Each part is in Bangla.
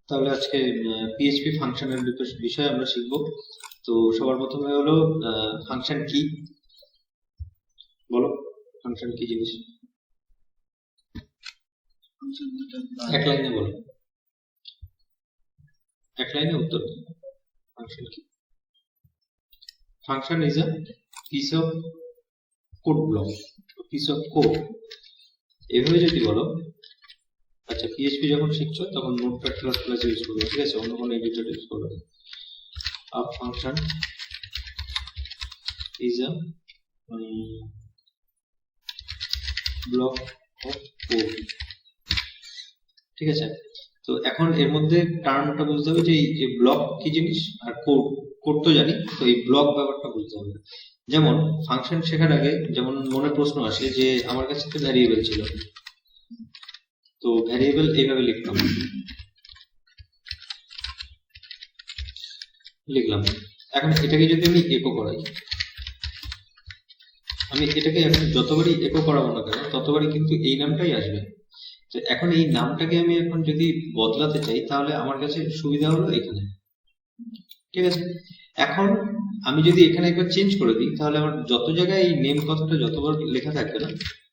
তাহলে আজকে পিএইচপি ফাংশনের বিষয়ে আমরা শিখব। তো সবার প্রথমে হলো ফাংশন কি, বলো ফাংশন কি জিনিস, এক লাইনে বলো, এক লাইনে উত্তর দাও। ফাংশন কি? Function is a piece of code block, piece of code. এভাবে যদি বলো, আচ্ছা পিএইচপি যখন শিখছো তখন নোটপ্যাড প্লাস প্লাস ইউজ করবে, ঠিক আছে, অন্য কোনো এডিটর ইউজ করবে না। A function is a block of code, ঠিক আছে। তো এখন এর মধ্যে টার্মটা বুঝতে হবে যে এই ব্লক কি জিনিস আর কোড, কোড তো জানি, তো এই ব্লক ব্যাপারটা বুঝতে হবে। যেমন ফাংশন শেখার আগে যেমন মনে প্রশ্ন আসে যে আমার কাছে তো ভ্যারিয়েবল ছিল, তো ভ্যারিয়েবল এইভাবে লিখলাম, এখন এটাকে যদি আমি একো করাই, আমি এটাকে এখন যতবারই একো করাবো না কেন ততবারই কিন্তু এই নামটাই আসবে। তো এখন এই নামটাকে আমি এখন যদি বদলাতে চাই তাহলে আমার কাছে সুবিধা হলো এখানে, ঠিক আছে। এখন আমি যদি এখানে একবার চেঞ্জ করে দিই তাহলে আমার যত জায়গায় এই নেম কথাটা যতবার লেখা থাকবে না,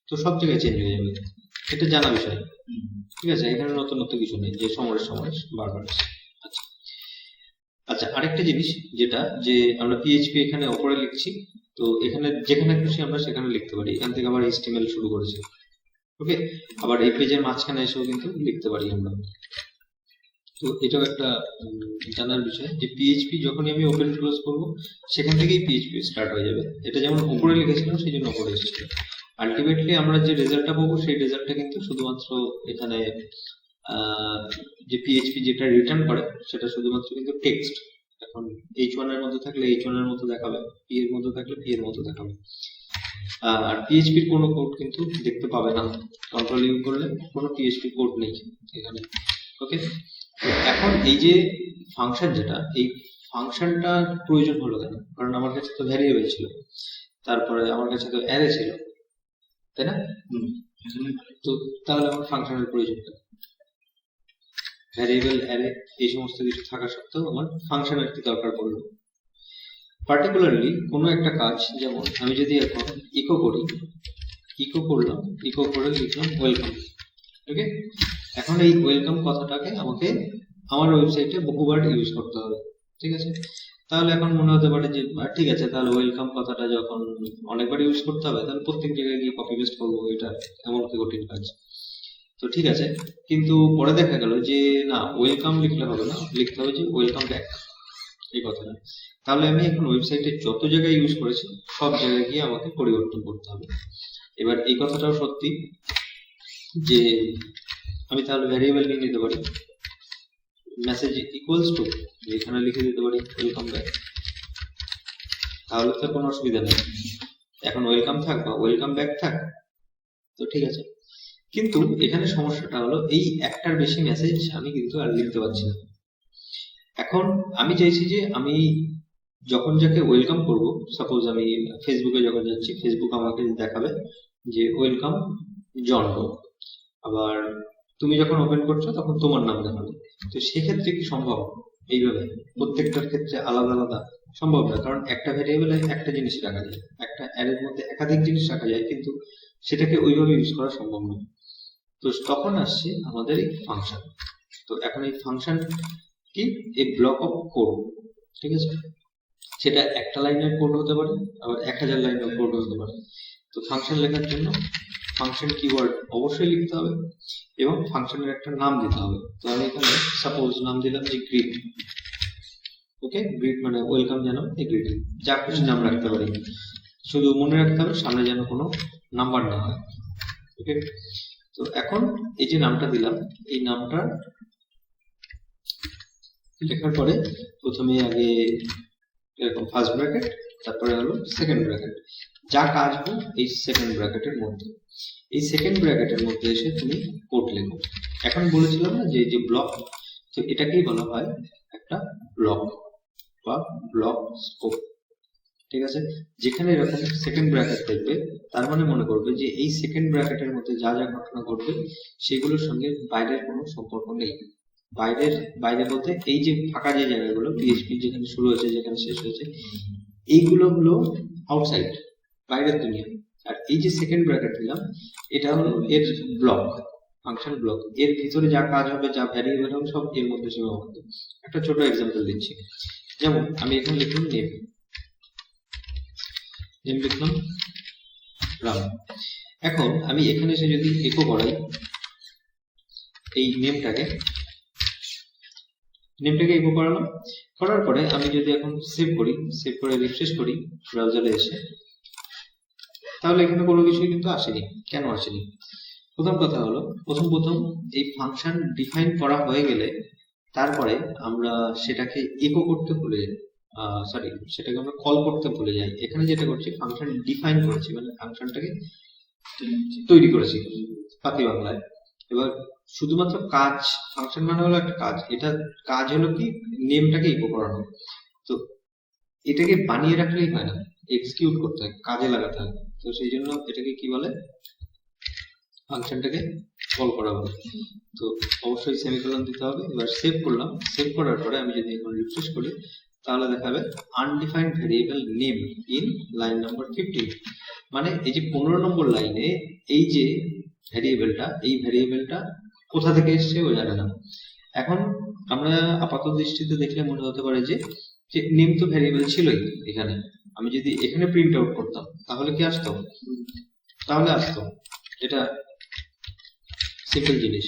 তো সব জায়গায় চেঞ্জ হয়ে যাবে, এটা জানা বিষয়, ঠিক আছে। এখানে নতুন নতুন কিছু নেই যে সমরেশ সমরেশ বারবার। আচ্ছা আচ্ছা, আরেকটা জিনিস যেটা যে আমরা পিএইচপি এখানে ওপরে লিখছি, তো এখানে যেখানে খুশি আমরা সেখানে লিখতে পারি, এখান থেকে আবার এইচটিএমএল শুরু করেছি, ওকে। আবার এই পেজের মাঝখানে এসেও কিন্তু লিখতে পারি আমরা। তো এটাও একটা জানার বিষয় যে পিএইচপি যখনই আমি ওপেন ক্লোজ করব সেখান থেকেই পিএইচপি স্টার্ট হয়ে যাবে। এটা যেমন উপরে লিখেছিলাম সেই জন্য উপরে এসেছিল। আলটিমেটলি আমরা যে রেজাল্টটা পাবো সেই রেজাল্টটা কিন্তু শুধুমাত্র এখানে যে পিএইচপি যেটা রিটার্ন করে সেটা শুধুমাত্র কিন্তু টেক্সট। এখন h1 এর মধ্যে থাকলে h1 এর মতো দেখাবে, p এর মধ্যে থাকলে p এর মতো দেখাবে, আর পিএইচপির কোনো কোড কিন্তু দেখতে পাবে না। কন্ট্রোল ইউ করলে কোনো পিএইচপি কোড নেই এখানে, ওকে। এখন এই যে ফাংশন, যেটা এই ফাংশনটা প্রয়োজন হলো কেন? কারণ আমার কাছে তো ভ্যারিয়েবল ছিল, তারপরে আমার কাছে তো অ্যারে ছিল, তাই না? তো তাহলে আমার ফাংশনের প্রয়োজন কেন? ভ্যারিয়েবল, অ্যারে এই সমস্ত কিছু থাকা সত্ত্বেও আমার ফাংশনের কি দরকার পড়লো? পার্টিকুলারলি কোনো একটা কাজ, যেমন আমি যদি এখন ইকো করি, ইকো করলাম, ইকো করে লিখলাম ওয়েলকাম, ওকে। এখন এই ওয়েলকাম কথাটাকে আমাকে আমার ওয়েবসাইটে বহুবার ইউজ করতে হবে, ঠিক আছে। তাহলে এখন মনে হতে পারে যে ঠিক আছে, তাহলে ওয়েলকাম কথাটা যখন অনেকবার ইউজ করতে হবে তাহলে প্রত্যেক জায়গায় গিয়ে কপি পেস্ট করবো, এটা এমন কি কঠিন কাজ? তো ঠিক আছে, কিন্তু পরে দেখা গেল যে না, ওয়েলকাম লিখলে হবে না, লিখতে হবে যে ওয়েলকাম ব্যাক, এই কথাটা। তাহলে আমি এখন ওয়েবসাইটে যত জায়গায় ইউজ করেছি সব জায়গায় গিয়ে আমাকে পরিবর্তন করতে হবে। এবার এই কথাটাও সত্যি যে আমি তাহলে ভ্যারিয়েবল নিয়ে নিতে পারি, মেসেজ ইকুয়ালস টু, এখানে লিখে দিতে পারি ওয়েলকাম ব্যাক, তাহলে তো কোনো অসুবিধা নেই। এখন ওয়েলকাম থাক বা ওয়েলকাম ব্যাক থাক, তো ঠিক আছে। কিন্তু এখানে সমস্যাটা হলো এই একটার বেশি মেসেজ আমি কিন্তু আর লিখতে পারছি না। এখন আমি চাইছি যে আমি যখন যাকে ওয়েলকাম করব, সাপোজ আমি ফেসবুকে যখন যাচ্ছি, ফেসবুক আমাকে দেখাবে যে ওয়েলকাম জন ডো, আবার তুমি যখন ওপেন করছো তখন তোমার নাম দেখাবে। তো সেক্ষেত্রে কি সম্ভব এইভাবে প্রত্যেকটার ক্ষেত্রে আলাদা আলাদা? সম্ভব না, কারণ একটা ভ্যারিয়েবলে একটা জিনিস রাখা যায়, একটা অ্যারের মধ্যে একাধিক জিনিস রাখা যায়, কিন্তু সেটাকে ওইভাবে ইউজ করা সম্ভব নয়। তো তখন আসছে আমাদের এই ফাংশন। তো এখন এই ফাংশন কি? এই ব্লক অফ কোড, ঠিক আছে। সেটা একটা লাইনের কোড হতে পারে, আবার 1000 লাইনের কোড হতে পারে। তো ফাংশন লেখার জন্য ফাংশন কিওয়ার্ড অবশ্যই লিখতে হবে এবং ফাংশনের একটা নাম দিতে হবে। তো আমি এখানে সাপোজ নাম দিলাম যে গ্রিট, ওকে। গ্রিট মানে ওয়েলকাম জানাবো, এই গ্রিটিং, যা খুশি নাম রাখতে পারি, শুধু মনে রাখতে হবে সামনে যেন কোনো নাম্বার না হয়, ওকে। তো এখন এই যে নামটা দিলাম, এই নামটা লেখার পরে প্রথমে আগে এরকম ফার্স্ট ব্র্যাকেট, তারপরে হলো সেকেন্ড ব্র্যাকেট, যা কাজ হোক এই সেকেন্ড ব্র্যাকেটের মধ্যে, এই সেকেন্ড ব্র্যাকেটের মধ্যে এসে তুমি কোড লেখো। এখন বলেছিলাম না যে যে ব্লক, তো এটাকেই বলা হয় একটা ব্লক বা ব্লক স্কোপ, ঠিক আছে। যেখানে এরকম সেকেন্ড ব্র্যাকেট থাকবে তার মানে মনে করবে যে এই সেকেন্ড ব্র্যাকেটের মধ্যে যা যা ঘটনা ঘটবে সেগুলোর সঙ্গে বাইরের কোনো সম্পর্ক নেই, বাইরের, বাইরে বলতে এই যে ফাঁকা যে জায়গাগুলো পিএইচপি যেখানে শুরু হয়েছে যেখানে শেষ হয়েছে এইগুলো হলো আউটসাইড, বাইরের দুনিয়া। আর এই যে সেকেন্ড ব্র্যাকেট দিলাম এটা হলো এর ব্লক, ফাংশন ব্লক, এর ভিতরে যা কাজ হবে যা ভ্যারিয়েবল হবে সব এর মধ্যে সীমাবদ্ধ। একটা ছোট এক্সাম্পল দিচ্ছি, যেমন আমি এখানে লিখলাম নেম, নেম লিখলাম রাম। এখন আমি এখানে এসে যদি ইকো করাই এই নেমটাকে ইকো করালাম, করার পরে আমি যদি এখন সেভ করি, সেভ করে রিফ্রেশ করি ব্রাউজারে এসে, তাহলে এখানে কোনো কিছুই কিন্তু আসেনি। কেন আসেনি? প্রথম কথা হলো প্রথম এই ফাংশন ডিফাইন করা হয়ে গেলে তারপরে আমরা সেটাকে ইকো করতে ভুলে যাই, সরি সেটাকে আমরা কল করতে ভুলে যাই। এখানে যেটা করছি ফাংশন ডিফাইন করেছি, মানে ফাংশনটাকে তৈরি করেছি ফাঁকি বাংলায়। এবার শুধুমাত্র কাজ, ফাংশন মানে হলো একটা কাজ, এটা কাজ হলো কি নেমটাকে ইকো করানো। তো এটাকে বানিয়ে রাখলেই হয় না, এক্সিকিউট করতে হয়, কাজে লাগাতে হয়। তো সেই জন্য এটাকে কি বলে, ফাংশনটাকে কল করা বলে। তো অবশ্যই সেমিকোলন দিতে হবে। এবার সেভ করলাম, সেভ করার পরে আমি যদি এখন রিফ্রেশ করি তাহলে দেখাবে undefined variable name in line number 15। মানে এই যে 15 নম্বর লাইনে এই যে ভ্যারিয়েবলটা, এই ভ্যারিয়েবলটা কোথা থেকে এসেছে ও জানে না। এখন আমরা আপাত দৃষ্টিতে দেখলে মনে হতে পারে যে নেম তো ভ্যারিয়েবল ছিলই এখানে, আমি যদি এখানে প্রিন্ট আউট করতাম তাহলে কি আসতো? তাহলে আসতো, এটা সিম্পল জিনিস,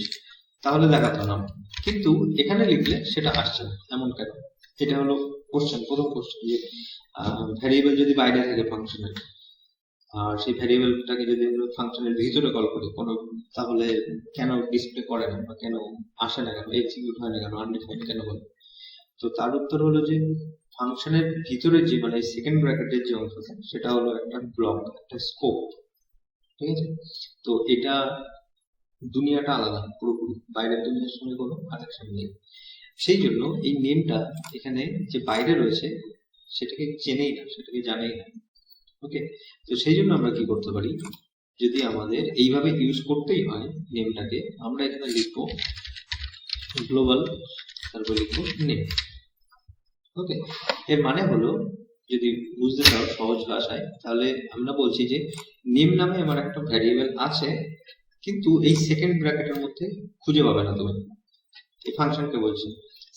তাহলে দেখাতো না। কিন্তু এখানে লিখলে সেটা আসছে না, এমন কেন? এটা হলো কোশ্চেন, প্রথম কোশ্চেন, যে ভ্যারিয়েবল যদি বাইরে থাকে ফাংশনের, আর সেই ভ্যারিয়েবলটাকে যদি আমরা ফাংশনের ভিতরে কল করি কোনো, তাহলে কেন ডিসপ্লে করে না বা কেন আসে না, কেন এক্সিকিউট হয় না, কেন আনডিফাইন্ড কেন বলে? তো তার উত্তর হলো যে ফাংশনের ভিতরে যে মানে সেকেন্ড ব্র্যাকেটের যে অংশটা সেটা হলো একটা ব্লক, একটা স্কোপ, ঠিক আছে? তো এটা দুনিয়াটা আলাদা পুরোপুরি, বাইরের দুনিয়ার সঙ্গে কোনো কানেকশন নেই। সেই জন্য এই নেমটা এখানে যে বাইরে রয়েছে সেটাকে চেনেই না, সেটাকে জানেই না। ওকে, তো সেই জন্য আমরা কি করতে পারি, যদি আমাদের এইভাবে ইউজ করতেই হয় নেমটাকে, আমরা এখানে লিখবো গ্লোবাল, তারপর লিখবো নেম। ওকে, এর মানে হলো যদি বুঝতে চাও সহজ ভাষায়, তাহলে আমরা বলছি যে নেম নামে আমার একটা ভ্যারিয়েবল আছে, কিন্তু এই সেকেন্ড ব্র্যাকেটের মধ্যে খুঁজে পাবে না তুমি। এই ফাংশনকে বলছি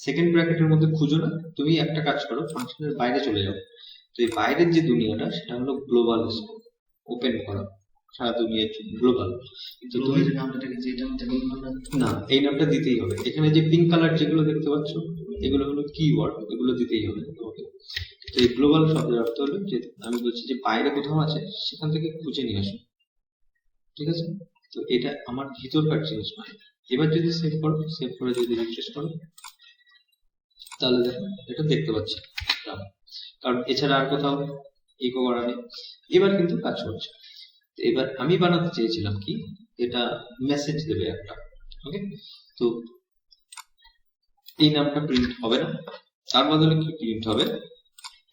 সেকেন্ড ব্র্যাকেটের মধ্যে খুঁজো না, তুমি একটা কাজ করো, ফাংশনের বাইরে চলে যাও। তো এই বাইরের যে দুনিয়াটা সেটা হলো গ্লোবাল স্কোপ, ওপেন করা সারা দুনিয়ার জন্য গ্লোবাল। কিন্তু তুমি না, এই নামটা দিতেই হবে। এখানে যে পিঙ্ক কালার যেগুলো দেখতে পাচ্ছ এগুলো হলো কিওয়ার্ড, এগুলো দিতেই হবে। ওকে, তো এই গ্লোবাল শব্দের অর্থ হলো যে আমি বলছি যে বাইরে কোথাও আছে সেখান থেকে খুঁজে নিয়ে আসো, ঠিক আছে? তো এটা আমার ভিতরকার জিনিস নয়। এবার যদি সেভ করো, সেভ করে যদি রিফ্রেশ করো তাহলে দেখো এটা দেখতে পাচ্ছি, কারণ এছাড়া আর কোথাও ইকো করা নেই। এবার কিন্তু কাজ করছে। এবার আমি বানাতে চেয়েছিলাম কি, এটা মেসেজ দেবে একটা। ওকে, তো এই নামটা প্রিন্ট হবে না, তার বদলে কি প্রিন্ট হবে,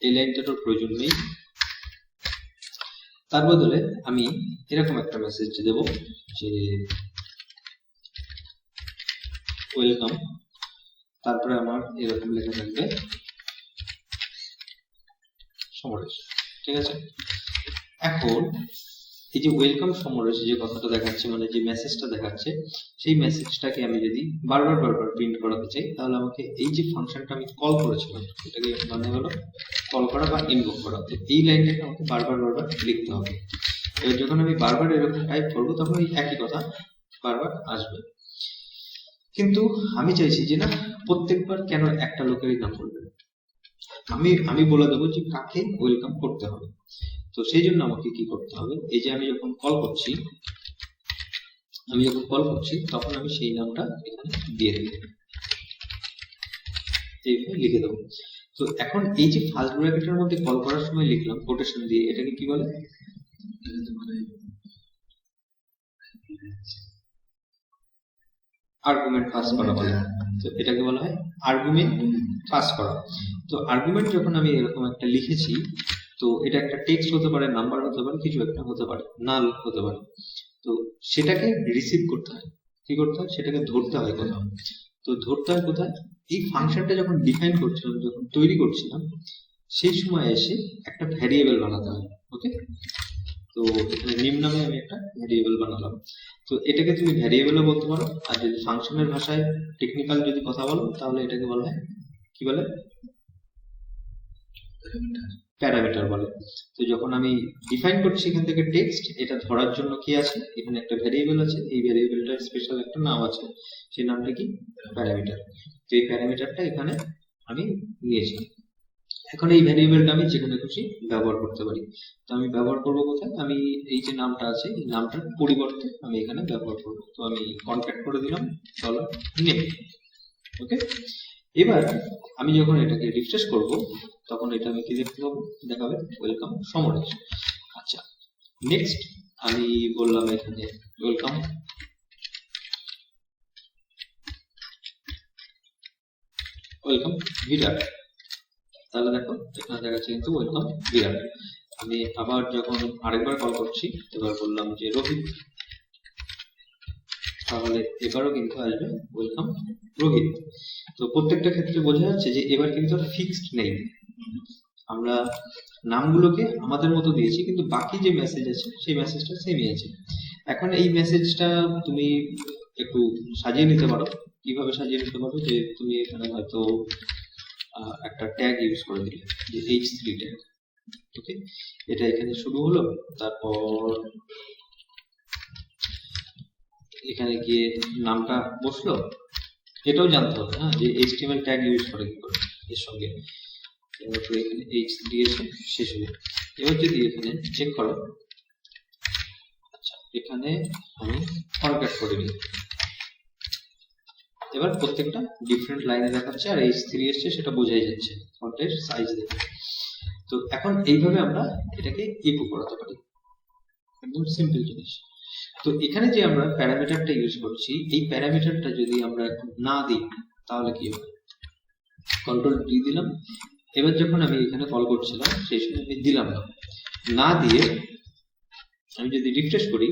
এই লাইনটার প্রয়োজন নেই, তার বদলে আমি এরকম একটা মেসেজ দেব যে ওয়েলকাম, তারপরে আমার এরকম লেখা থাকবে সমরেশ, ঠিক আছে? এখন এই যে ওয়েলকাম সমরেশ যে কথাটা দেখাচ্ছে, মানে যে মেসেজটা দেখাচ্ছে, সেই মেসেজটাকে আমি যদি বারবার প্রিন্ট করাতে চাই তাহলে আমাকে এই যে ফাংশনটা আমি কল করেছিলাম এটাকে মানে হলো কল করা বা ইনভোক করা, তো এই লাইনটাকে আমাকে বারবার লিখতে হবে। এবার যখন আমি বারবার এরকম টাইপ করবো তখন এই একই কথা বারবার আসবে। কিন্তু আমি চাইছি যে না, প্রত্যেকবার কেন একটা লোকেরই নাম বলবে, আমি বলে দেবো যে কাকে ওয়েলকাম করতে হবে। তো সেই জন্য আমাকে কি করতে হবে, এই যে আমি যখন কল করছি তখন আমি সেই নামটা এখানে দিয়ে দেবো, এইভাবে লিখে দেবো। তো এখন এই যে ফার্স্ট ব্র্যাকেটের মধ্যে কল করার সময় লিখলাম কোটেশন দিয়ে, এটাকে কি বলে, আর্গুমেন্ট পাস করা বলে। তো এটাকে বলা হয় আর্গুমেন্ট পাস করা। তো আর্গুমেন্ট যখন আমি এরকম একটা লিখেছি, তো এটা একটা টেক্সট হতে পারে, নাম্বার হতে পারে, কিছু একটা হতে পারে, নাল হতে পারে। তো সেটাকে রিসিভ করতে হয়, কি করতে হয়, সেটাকে ধরতে হয় কোথাও। তো ধরতে হয় কোথায়, এই ফাংশনটা যখন ডিফাইন করছিলাম, যখন তৈরি করছিলাম, সেই সময় এসে একটা ভ্যারিয়েবল বানাতে হয়। ওকে, তো এখানে নিম নামে আমি একটা ভ্যারিয়েবল বানালাম। তো এটাকে তুমি ভ্যারিয়েবলও বলতে পারো, আর যদি ফাংশনের ভাষায় টেকনিক্যাল যদি কথা বলো তাহলে এটাকে বলা হয় কি বলে, প্যারামিটার বলে। তো যখন আমি ডিফাইন করছি এখান থেকে টেক্সট, এটা ধরার জন্য কি আছে, এখানে একটা ভ্যারিয়েবল আছে, এই ভ্যারিয়েবলটার স্পেশাল একটা নাম আছে, সেই নামটা কি, প্যারামিটার। তো এই প্যারামিটারটা এখানে আমি নিয়েছি। এখন এই ভ্যারিয়েবলটা আমি যেখানে খুশি ব্যবহার করতে পারি। তো আমি ব্যবহার করব কোথায়, আমি এই যে নামটা আছে এই নামটার পরিবর্তে আমি এখানে ব্যবহার করব। তো আমি কনক্যাট করে দিলাম $নেম। ওকে, এবার আমি যখন এটাকে রিফ্রেশ করব তখন এটা আমি কি দেখতে পাবো, দেখাবে ওয়েলকাম সমরেশ। আচ্ছা, নেক্সট আমি বললাম এখানে ওয়েলকাম বিরাট। তাহলে দেখো এখানে দেখাচ্ছে কিন্তু ওয়েলকাম বিরাট। আমি আবার যখন আরেকবার কল করছি, এবার বললাম যে রোহিত, তাহলে এবারও কিন্তু আসবে ওয়েলকাম রোহিত। তো প্রত্যেকটা ক্ষেত্রে বোঝা যাচ্ছে যে এবার কিন্তু ফিক্সড নেই, আমরা নামগুলোকে আমাদের মতো দিয়েছি, কিন্তু বাকি যে মেসেজ আছে সেই মেসেজটা সেমই আছে। এখন এই মেসেজটা তুমি একটু সাজিয়ে নিতে পারো। কিভাবে সাজিয়ে নিতে পারো, যে তুমি এখানে হয়তো একটা ট্যাগ ইউজ করে দিলে, যে H3 ট্যাগ। ওকে, এটা এখানে শুরু হলো, তারপর এখানে গিয়ে নামটা বসলো, এটাও জানতে হবে হ্যাঁ, যে HTML ট্যাগ ইউজ করে কি করে এর সঙ্গে। এবার তো এখানে H দিয়েছে, শেষ হলো। এবার যদি এখানে চেক করো, আচ্ছা এখানে আমি কনক্যাট করে নিই। এবার প্রত্যেকটা ডিফারেন্ট লাইনে দেখাচ্ছে, আর H3 এসছে সেটা বোঝাই যাচ্ছে ফন্টের সাইজ দেখে। তো এখন এইভাবে আমরা এটাকে ইকো করাতে পারি, একদম সিম্পল জিনিস। তো এখানে যে আমরা প্যারামিটারটা ইউজ করছি, এই প্যারামিটারটা যদি আমরা এখন না দিই তাহলে কি হবে, কন্ট্রোল ডি দিলাম, এবার যখন আমি এখানে কল করছিলাম সেই সময় আমি দিলাম না দিয়ে আমি যদি রিফ্রেশ করি,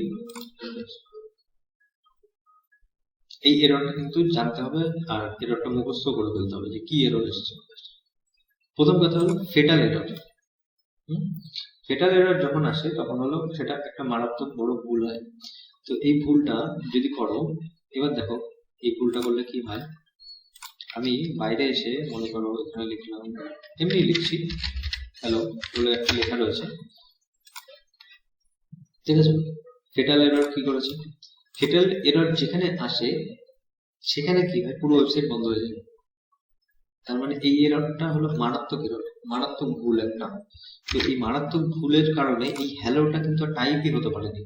এই এররটা কিন্তু জানতে হবে, আর এররটা মুখস্থ করে ফেলতে হবে যে কি এরর এসেছে। প্রথম কথা হলো ফেটাল এরর। ফেটাল এরর যখন আসে তখন হলো সেটা একটা মারাত্মক বড় ভুল হয়। তো এই ভুলটা যদি করো, এবার দেখো এই ভুলটা করলে কি হয়, আমি বাইরে এসে মনে করো এখানে লিখলাম, এমনি লিখছি হ্যালো বলে একটা লেখা রয়েছে, ঠিক আছে। ফেটাল এরর কি করেছে, ফেটাল এরর যেখানে আসে সেখানে কি হয়, পুরো ওয়েবসাইট বন্ধ হয়ে যায়। তার মানে এই এররটা হলো মারাত্মক এরর, মারাত্মক ভুল একটা। তো এই মারাত্মক ভুলের কারণে এই হ্যালোটা কিন্তু টাইপই হতে পারেনি,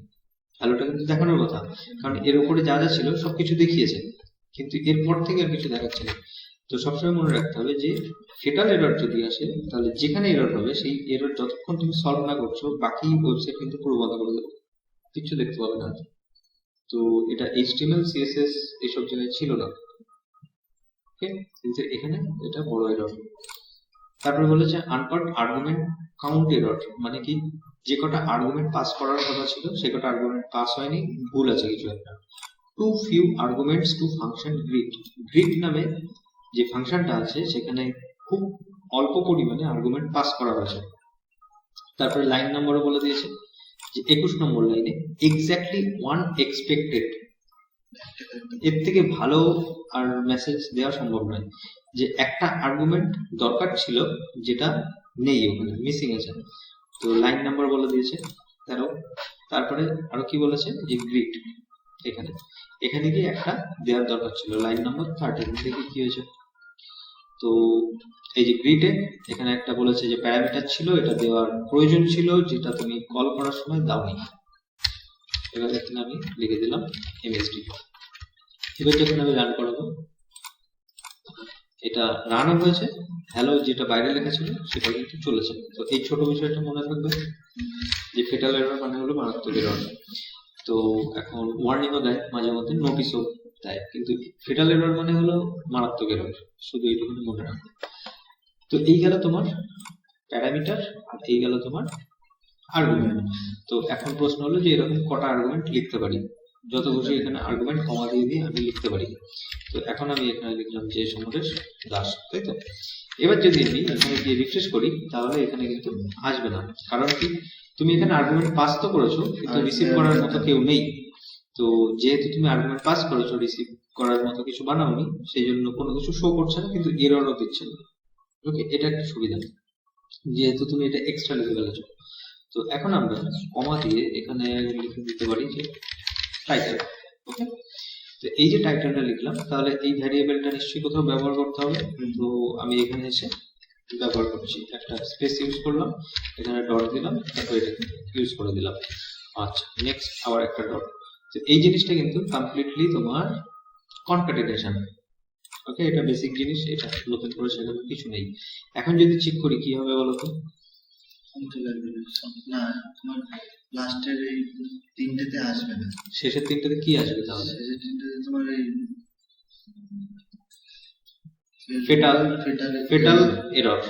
হ্যালোটা কিন্তু দেখানোর কথা, কারণ এর উপরে যা যা ছিল সবকিছু দেখিয়েছে, কিন্তু এরপর থেকে আর কিছু দেখাচ্ছে না। তো সবসময় মনে রাখতে হবে যে ফেটাল এরর যদি আসে তাহলে যেখানে এরর হবে সেই এরর যতক্ষণ তুমি সলভ না করছো বাকি ওয়েবসাইট কিন্তু পুরো বন্ধ করে দেবে, কিছু দেখতে পাবে না। তো এটা HTML CSS এইসব জায়গায় ছিল না, কিন্তু এখানে এটা বড় এরর। তারপরে বলেছে আনপার্ট আর্গুমেন্ট কাউন্ট এরর, মানে কি, যে কটা আর্গুমেন্ট পাস করার কথা ছিল সে কটা আর্গুমেন্ট পাস হয়নি, ভুল আছে কিছু একটা। Too few arguments to function grid, grid নামে যে ফাংশনটা আছে সেখানে খুব অল্প পরিমাণে আর্গুমেন্ট পাস করা হয়েছে। তারপরে লাইন নম্বরও বলে দিয়েছে যে 21 নম্বর লাইনে এক্স্যাক্টলি ওয়ান এক্সপেক্টেড, এর থেকে ভালো আর মেসেজ দেওয়া সম্ভব নয়, যে একটা আর্গুমেন্ট দরকার ছিল যেটা নেই, ওখানে মিসিং আছে। তো লাইন নাম্বার বলে দিয়েছে 13। তারপরে আরো কি বলেছে, যে গ্রিড, এখানে এখানে কি একটা দেওয়ার দরকার ছিল, লাইন নাম্বার 13 থেকে কি হয়েছে। তো এই যে গ্রিডে এখানে একটা বলেছে যে প্যারামিটার ছিল, এটা দেওয়ার প্রয়োজন ছিল যেটা তুমি কল করার সময় দাওনি। এবার এখানে আমি লিখে দিলাম MSD। এবার যখন আমি রান করাবো, এটা রানও হয়েছে, হ্যালো যেটা বাইরে লেখা ছিল সেটা কিন্তু চলেছে। তো এই ছোট বিষয়টা মনে রাখবে যে ফেটাল এরর মানে হলো মারাত্মক এরর। তো এখন ওয়ার্নিংও দেয় মাঝে মধ্যে, নোটিশও দেয়, কিন্তু ফেটাল এরর মানে হলো মারাত্মক এরর, শুধু এইটুকুনি মনে রাখবে। তো এই গেল তোমার প্যারামিটার, আর এই গেল তোমার আর্গুমেন্ট। তো এখন প্রশ্ন হলো যে এরকম কটা আর্গুমেন্ট লিখতে পারি। যত খুশি এখানে আর্গুমেন্ট কমা দিয়ে দিয়ে আমি লিখতে পারি। তো এখন আমি এখানে লিখলাম যে সমরেশ দাস, তাই তো। এবার যদি আমি এখানে গিয়ে রিফ্রেশ করি তাহলে এখানে কিন্তু আসবে না, কারণ কি তুমি এখানে আর্গুমেন্ট পাস তো করেছো কিন্তু রিসিভ করার মতো কেউ নেই। তো যেহেতু তুমি আর্গুমেন্ট পাস করেছো, রিসিভ করার মতো কিছু বানাওনি, সেই জন্য কোনো কিছু শো করছে না, কিন্তু এররও দিচ্ছে না। ওকে, এটা একটা সুবিধা যেহেতু তুমি এটা এক্সট্রা লিখে ফেলেছো। তো এখন আমরা কমা দিয়ে এখানে লিখে দিতে পারি যে টাইটেল। ওকে, তো এই যে টাইটেলটা লিখলাম, তাহলে এই ভ্যারিয়েবলটা নিশ্চয়ই কোথাও ব্যবহার করতে হবে। তো আমি এখানে এসে ব্যবহার করছি, একটা স্পেস ইউজ করলাম, এখানে ডট দিলাম, তারপর এটাকে ইউজ করে দিলাম। আচ্ছা, নেক্সট আবার একটা ডট। তো এই জিনিসটা কিন্তু কমপ্লিটলি তোমার কনক্যাটিনেশন। ওকে, এটা বেসিক জিনিস, এটা নতুন করে সেরকম কিছু নেই। এখন যদি চেক করি কি হবে বলো তো? না, তোমার লাস্টের এই তিনটেতে আসবে না। শেষের তিনটেতে কি আসবে তাহলে? শেষের তিনটেতে তোমার এই ফেটাল এরর,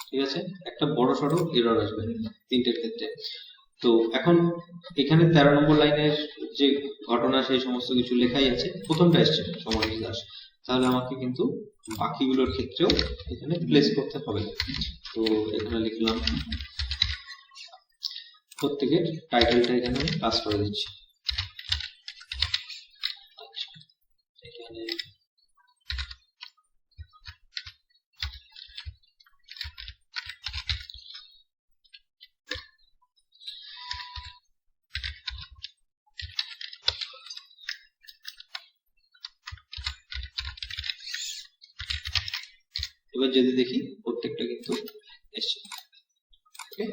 ঠিক আছে, একটা বড় সড়ো এরর আসবে তিনটের ক্ষেত্রে। তো এখন এখানে 13 নম্বর লাইনের যে ঘটনা সেই সমস্ত কিছু লেখাই আছে, প্রথমটা এসছে সমরেশ দাস, তাহলে আমাকে কিন্তু বাকিগুলোর ক্ষেত্রেও এখানে প্লেস করতে হবে। তো এখানে লিখলাম, প্রত্যেকের টাইটেলটা এখানে আমি পাস করে দিচ্ছি। এখানে এবার যদি দেখি প্রত্যেকটা কিন্তু এসছে। ওকে,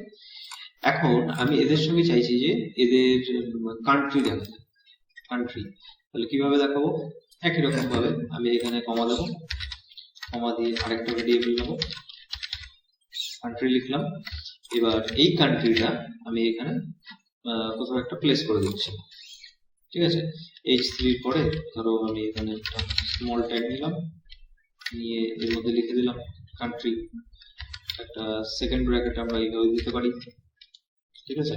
এখন আমি এদের সঙ্গে চাইছি যে এদের কান্ট্রি দেখাতে। কান্ট্রি তাহলে কিভাবে দেখাবো? একই রকম ভাবে আমি এখানে কমা দেবো, কমা দিয়ে আরেকটা ভেরিয়েবল নেবো, কান্ট্রি লিখলাম। এবার এই কান্ট্রিটা আমি এখানে কোথাও একটা প্লেস করে দিচ্ছি, ঠিক আছে। H3 পরে ধরো আমি এখানে একটা স্মল ট্যাগ নিলাম, নিয়ে এর মধ্যে লিখে দিলাম কান্ট্রি, একটা সেকেন্ড ব্র্যাকেট আমরা এইভাবে দিতে পারি, ঠিক আছে।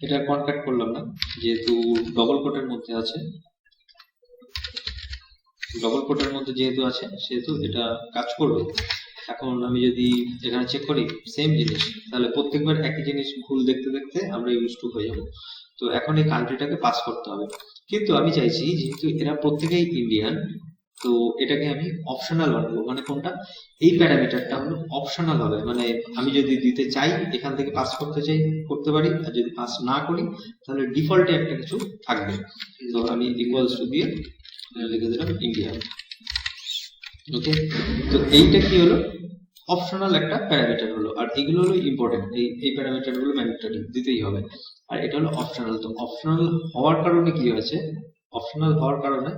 এটা কনক্যাট করলাম না, যেহেতু ডবল কোটের মধ্যে আছে, ডবল কোটের মধ্যে যেহেতু আছে সেহেতু এটা কাজ করবে। এখন আমি যদি এখানে চেক করি সেম জিনিস, তাহলে প্রত্যেকবার একই জিনিস ভুল দেখতে দেখতে আমরা ইউজ টু হয়ে যাবো। তো এখন এই কান্ট্রিটাকে পাস করতে হবে, কিন্তু আমি চাইছি যেহেতু এরা প্রত্যেকেই ইন্ডিয়ান, তো এটাকে আমি অপশনাল বানাবো। মানে কোনটা? এই প্যারামিটারটা হলো অপশনাল হবে, মানে আমি যদি দিতে চাই এখান থেকে পাস করতে চাই করতে পারি, আর যদি পাস না করি তাহলে ডিফল্টে একটা কিছু থাকবে। তো আমি ইকুয়ালস টু দিয়ে লিখে দিলাম ইন্ডিয়া। ওকে, তো এইটা কি হলো? অপশনাল একটা প্যারামিটার হলো, আর এগুলো হলো ইম্পর্টেন্ট, এই প্যারামিটার গুলো ম্যান্ডেটরি দিতেই হবে। আর এটা হলো অপশনাল। তো অপশনাল হওয়ার কারণে কি হয়েছে? অপশনাল হওয়ার কারণে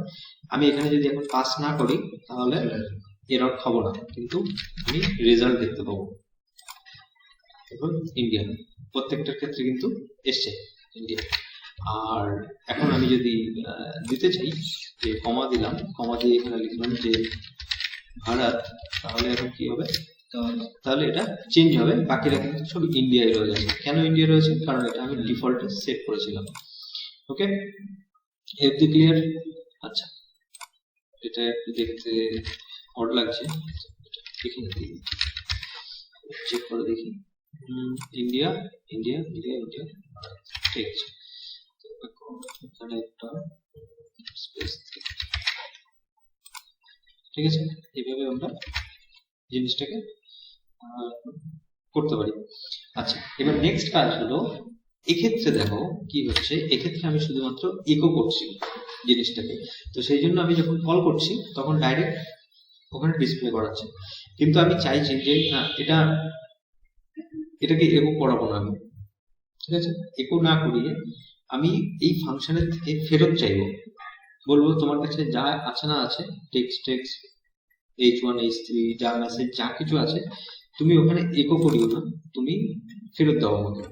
আমি এখানে যদি এখন পাস না করি তাহলে এরর খাবো না, কিন্তু আমি রেজাল্ট দেখতে পাবো। এখন ইন্ডিয়া প্রত্যেকটার ক্ষেত্রে কিন্তু এসছে ইন্ডিয়া। আর এখন আমি যদি দিতে চাই যে কমা দিলাম, কমা দিয়ে এখানে লিখলাম যে ভারত, তাহলে এখন কি হবে? তাহলে এটা চেঞ্জ হবে, বাকিরা কিন্তু সব ইন্ডিয়ায় রয়ে যাবে। কেন ইন্ডিয়া রয়েছে? কারণ এটা আমি ডিফল্টে সেট করেছিলাম। ওকে, এফডি ক্লিয়ার? আচ্ছা, এটা একটু দেখতে অড লাগছে, দেখি না, চেক করে দেখি। ইন্ডিয়া ইন্ডিয়া ইন্ডিয়া ইন্ডিয়া, ঠিক আছে। এখানে একটা স্পেস, ঠিক আছে। এইভাবে আমরা জিনিসটাকে করতে পারি। আচ্ছা, এবার নেক্সট কাজ হলো, এক্ষেত্রে দেখো কি হচ্ছে, এক্ষেত্রে আমি শুধুমাত্র ইকো করছি জিনিসটাকে। তো সেই জন্য আমি যখন কল করছি তখন ডাইরেক্ট ওখানে ডিসপ্লে করাচ্ছে, কিন্তু আমি চাইছি যে না, এটাকে একো করাবো না আমি, ঠিক আছে। একো না করিয়ে আমি এই ফাংশনের থেকে ফেরত চাইবো, বলবো তোমার কাছে যা আছে না আছে, টেক্সট H1 H3 যা মেসেজ যা কিছু আছে, তুমি ওখানে একো করিও না, তুমি ফেরত দাও আমাকে।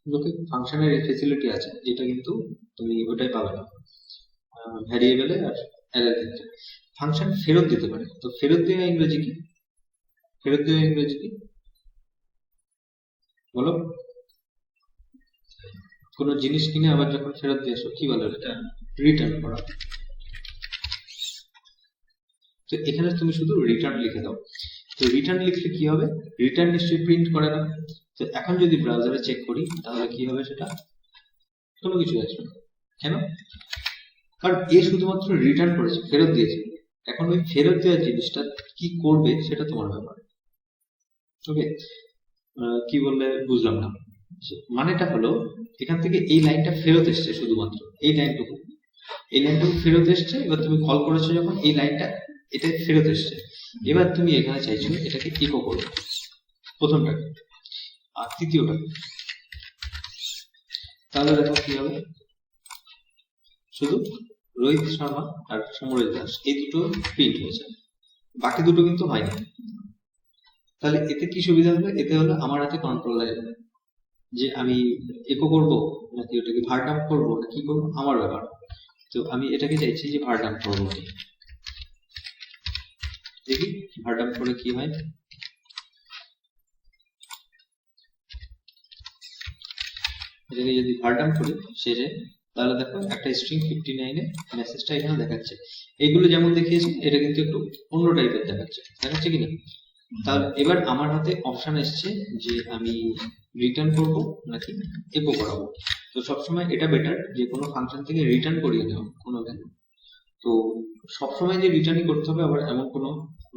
ওকে, ফাংশনের এই ফেসিলিটি আছে, যেটা কিন্তু তুমি ওটাই পাবে না ভ্যারিয়েবলে আর অ্যারের ক্ষেত্রে। ফাংশন ফেরত দিতে পারে। তো ফেরত দেওয়া ইংরেজি কি? ফেরত দেওয়া ইংরেজি কি বলো? কোনো জিনিস কিনে আবার যখন ফেরত দিয়ে আসো কি বলে এটা? রিটার্ন করা। তো এখানে তুমি শুধু রিটার্ন লিখে দাও। তো রিটার্ন লিখলে কি হবে? রিটার্ন নিশ্চয়ই প্রিন্ট করে না। তো এখন যদি ব্রাউজারে চেক করি তাহলে কি হবে? সেটা কোনো কিছু আসবে না। কেন? কারণ এ শুধুমাত্র রিটার্ন করেছে, ফেরত দিয়েছে। এখন ওই ফেরত দেওয়ার জিনিসটা কি করবে সেটা তোমার ব্যাপার। ওকে, কি বললে বুঝলাম না। মানেটা হলো এখান থেকে এই লাইনটা ফেরত এসছে, শুধুমাত্র এই লাইনটুকু, এই লাইনটুকু ফেরত এসছে। এবার তুমি কল করেছো যখন, এই লাইনটা এটা ফেরত এসছে। এবার তুমি এখানে চাইছো এটাকে ইকো করবে, প্রথমটাকে আর তৃতীয়টাকে। তাহলে দেখো কি হবে, শুধু রোহিত শর্মা আর সমরেশ দাস এই দুটো প্রিন্ট হয়েছে, বাকি দুটো কিন্তু হয়নি। তাহলে এতে কি সুবিধা হবে? এতে হলো আমার হাতে কন্ট্রোল আছে, যে আমি ইকো করব নাকি ওটাকে ভারডাম্প করবো না কি করবো, আমার ব্যাপার। তো আমি এটাকে চাইছি যে ভারডাম্প করবো। দেখি ভারডাম্প করে কি হয়। এটাকে যদি ভারডাম্প করি শেষে, তাহলে দেখো একটা স্ট্রিং 59 এ মেসেজটা এখানে দেখাচ্ছে। এইগুলো যেমন দেখিয়েছে, এটা কিন্তু একটু অন্য টাইপের দেখাচ্ছে কিনা। তাহলে এবার আমার হাতে অপশন এসছে যে আমি রিটার্ন করব নাকি ইকো করাবো। তো সবসময় এটা বেটার যে কোনো ফাংশন থেকে রিটার্ন করিয়ে নেওয়া কোনো ভ্যালু। তো সবসময় যে রিটার্নই করতে হবে আবার এমন কোনো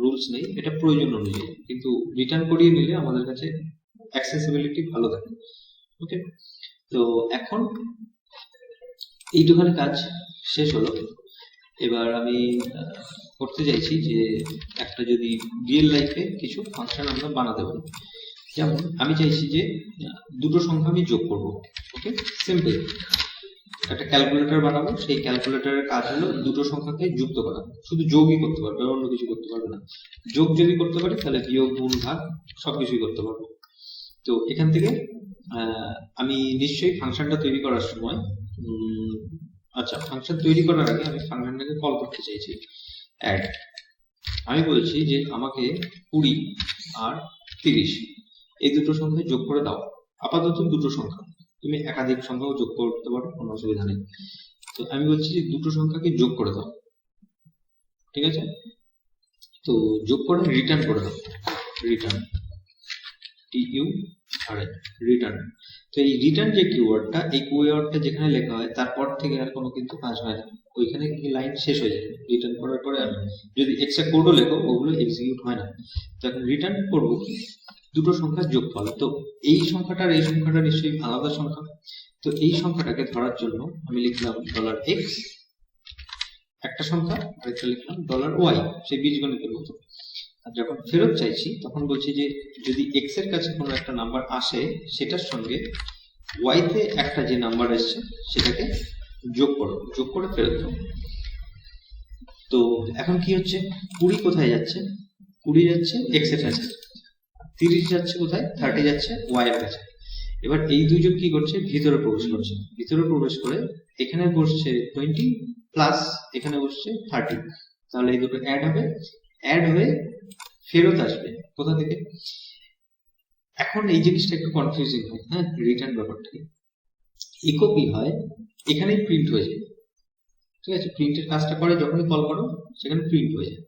রুলস নেই, এটা প্রয়োজন অনুযায়ী, কিন্তু রিটার্ন করিয়ে নিলে আমাদের কাছে অ্যাক্সেসিবিলিটি ভালো থাকে। ওকে, তো এখন এইটুখানি কাজ শেষ হলো। এবার আমি করতে চাইছি যে একটা যদি রিয়েল লাইফে কিছু ফাংশন আমরা বানাতে পারি। যেমন আমি চাইছি যে দুটো সংখ্যা আমি যোগ করব। ওকে, সিম্পল একটা ক্যালকুলেটর বানাবো। সেই ক্যালকুলেটরের কাজ হলো দুটো সংখ্যাকে যুক্ত করা। শুধু যোগই করতে পারবে, অন্য কিছু করতে পারবে না। যোগ যদি করতে পারি তাহলে বিয়োগ, গুণ, ভাগ সবকিছুই করতে পারবো। তো এখান থেকে আমি নিশ্চয়ই ফাংশনটা তৈরি করার সময় আচ্ছা, ফাংশন তৈরি করার আগে আমি ফাংশনটাকে কল করতে চাইছি অ্যাড। আমি বলছি যে আমাকে 20 আর 30 এই দুটো সংখ্যা যোগ করে দাও। আপাতত দুটো সংখ্যা, তুমি একাধিক সংখ্যাও যোগ করতে পারো, কোনো অসুবিধা নেই। তো আমি বলছি যে দুটো সংখ্যাকে যোগ করে দাও, ঠিক আছে? তো যোগ করে রিটার্ন করে দাও, রিটার্ন টিইউ আর রিটার্ন। তো এই রিটার্ন যে কিওয়ার্ডটা, এই কিওয়ার্ডটা যেখানে লেখা হয় তারপর থেকে আর কোনো কিন্তু কাজ হয় না, ওইখানে লাইন শেষ হয়ে যায় রিটার্ন করার পরে। আর যদি এক্সট্রা কোডও লেখো ওগুলো এক্সিকিউট হয় না। তো এখন রিটার্ন করব দুটো সংখ্যার যোগফল। তো এই সংখ্যাটার এই সংখ্যাটা নিশ্চয়ই আলাদা সংখ্যা। তো এই সংখ্যাটাকে ধরার জন্য আমি লিখলাম $x একটা সংখ্যা, আর একটা লিখলাম $y, সেই বীজগণিতের মতো। আর যখন ফেরত চাইছি তখন বলছি যে যদি এক্স এর কাছে কোনো একটা নাম্বার আসে সেটার সঙ্গে ওয়াই তে একটা যে নাম্বার এসছে সেটাকে যোগ করো, যোগ করে ফেরত দাও। তো এখন কি হচ্ছে, 20 কোথায় যাচ্ছে? 20 যাচ্ছে এক্স এর কাছে, 30 যাচ্ছে কোথায়? 30 যাচ্ছে ওয়াই এর কাছে। এবার এই দুজন কি করছে? ভিতরে প্রবেশ করছে। ভিতরে প্রবেশ করে এখানে বসছে 20 প্লাস এখানে বসছে 30। তাহলে এই দুটো অ্যাড হবে, অ্যাড হয়ে ফেরত আসবে কোথা থেকে? এখন এই জিনিসটা একটু কনফিউজিং হয়, হ্যাঁ, রিটার্ন ব্যাপারটা ইকো কি হয়, এখানেই প্রিন্ট হয়ে যায়, ঠিক আছে? প্রিন্টের কাজটা করে যখনই কল করো সেখানে প্রিন্ট হয়ে যায়।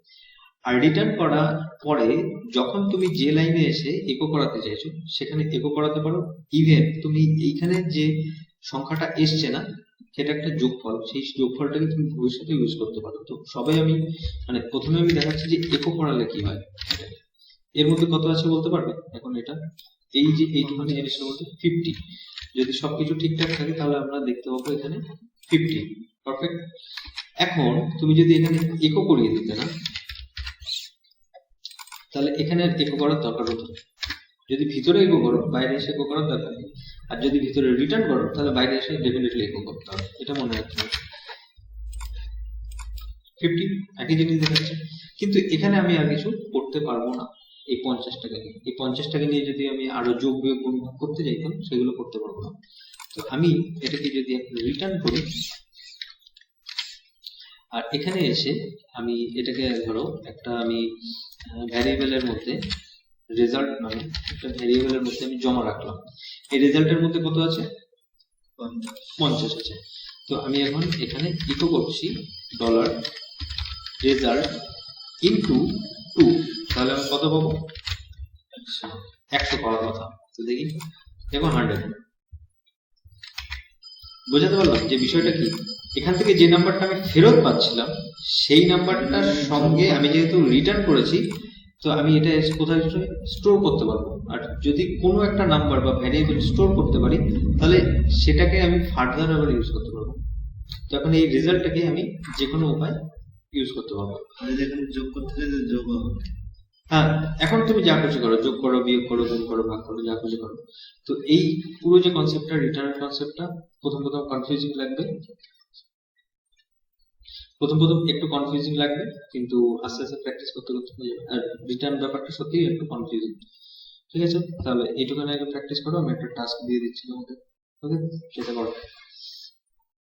আর রিটার্ন করার পরে যখন তুমি যে লাইনে এসে ইকো করাতে চাইছো সেখানে ইকো করাতে পারো। ইভেন তুমি এইখানে যে সংখ্যাটা এসছে না সেটা একটা যোগফল, সেই যোগফলটাকে তুমি ভবিষ্যতে ইউজ করতে পারো। তো সবাই আমি মানে প্রথমে আমি দেখাচ্ছি যে ইকো করালে কি হয়। এর মধ্যে কত আছে বলতে পারবে? এখন এটা এই যে এইটুখানি জিনিসের মধ্যে 50, যদি সবকিছু ঠিকঠাক থাকে তাহলে আমরা দেখতে পাবো এখানে 50, পারফেক্ট। এখন তুমি যদি এখানে ইকো করিয়ে দিতে না, তাহলে এখানে আর ইকো করার দরকার হতো না। যদি ভিতরে ইকো করো বাইরে এসে ইকো করার দরকার নেই। আর যদি ভিতরে রিটার্ন করো তাহলে বাইরে এসে ডেফিনেটলি ইকো করতে হবে, এটা মনে রাখতে হবে। 50 একই জিনিস দেখাচ্ছে, কিন্তু এখানে আমি আর কিছু করতে পারবো না। এই 50 টাকা নিয়ে, এই 50 টাকা নিয়ে যদি আমি আরো যোগ বিয়োগ গুণ ভাগ করতে যাইতাম সেগুলো করতে পারবো না। তো আমি এটাকে যদি রিটার্ন করি আর এখানে এসে আমি এটাকে ধরো একটা আমি ভ্যারিয়েবলের মধ্যে রেজাল্ট নামে একটা ভ্যারিয়েবলের মধ্যে আমি জমা রাখলাম। এই রেজাল্টের মধ্যে কত আছে? 50 50 আছে। তো আমি এখন এখানে ইকো করছি ডলার রেজাল্ট ইনটু 2, তাহলে আমি কত পাবো? 100 পাওয়ার কথা। তো দেখি, দেখো 100। বোঝাতে পারলাম যে বিষয়টা কি? এখান থেকে যে নাম্বারটা আমি ফেরত পাচ্ছিলাম সেই নাম্বারটার সঙ্গে আমি যেহেতু রিটার্ন করেছি, তো আমি এটা কোথায় স্টোর করতে পারবো। আর যদি কোনো একটা নাম্বার বা ভ্যারিয়েবল স্টোর করতে পারি তাহলে সেটাকে আমি ফার্দার আবার ইউজ করতে পারবো। তো এখন এই রেজাল্টটাকে আমি যে কোনো উপায় ইউজ করতে পারবো। আর যেখানে যোগ করতে গেলে যোগ হবে। হ্যাঁ, এখন তুমি যা খুশি করো, যোগ করো, বিয়োগ করো, গুণ করো, ভাগ করো, যা খুশি করো। তো এই পুরো যে কনসেপ্টটা, রিটার্নের কনসেপ্টটা প্রথম প্রথম কনফিউজিং লাগবে, প্রথম প্রথম একটু কনফিউজিং লাগবে, কিন্তু আস্তে আস্তে প্র্যাকটিস করতে করতে হয়ে যাবে। আর রিটার্ন ব্যাপারটা সত্যিই একটু কনফিউজিং। ঠিক আছে, তাহলে এইটুখানে আগে প্র্যাকটিস করো। আমি একটা টাস্ক দিয়ে দিচ্ছি তোমাকে, ওকে? সেটা করো।